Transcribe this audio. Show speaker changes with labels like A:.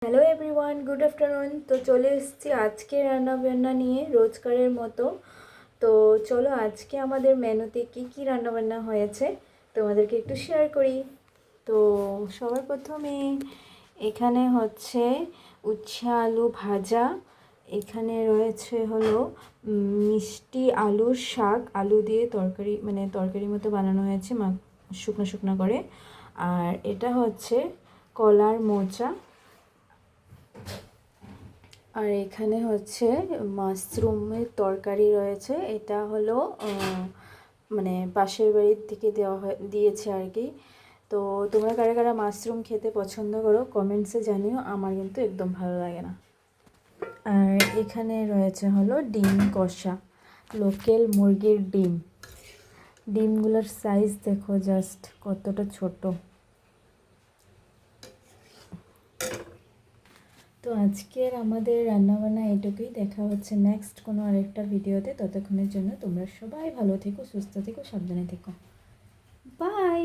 A: Hello everyone, good afternoon. তো চলে এসেছি আজকে রান্নাবান্না নিয়ে রোজকারের মতো। তো চলো আজকে আমাদের মেনুতে কি কি রান্নাবান্না হয়েছে তোমাদেরকে একটু শেয়ার করি। তো সবার প্রথমে এখানে হচ্ছে উচ্ছে আলু ভাজা, এখানে রয়েছে হলো মিষ্টি আলুর শাক, আলু দিয়ে তরকারি মানে তরকারির মতো বানানো হয়েছে শুকনো শুকনো করে। আর এটা হচ্ছে কলার মোচা। আর এখানে হচ্ছে মাশরুমের তরকারি রয়েছে। এটা হলো মানে পাশের বাড়ির থেকে দিয়েছে আর কি। তো তোমরা কারা কারা মাশরুম খেতে পছন্দ করো কমেন্টসে জানিও, আমার কিন্তু একদম ভালো লাগে না। আর এখানে রয়েছে হলো ডিম কষা, লোকাল মুরগির ডিম। ডিমগুলোর সাইজ দেখো জাস্ট কতটা ছোট। তো আজকের আমাদের রান্নাবান্না এটুকুই। দেখা হচ্ছে নেক্সট কোনো আরেকটা ভিডিওতে। ততক্ষণের জন্য তোমরা সবাই ভালো থেকো, সুস্থ থেকো, সাবধানে থেকো। বাই।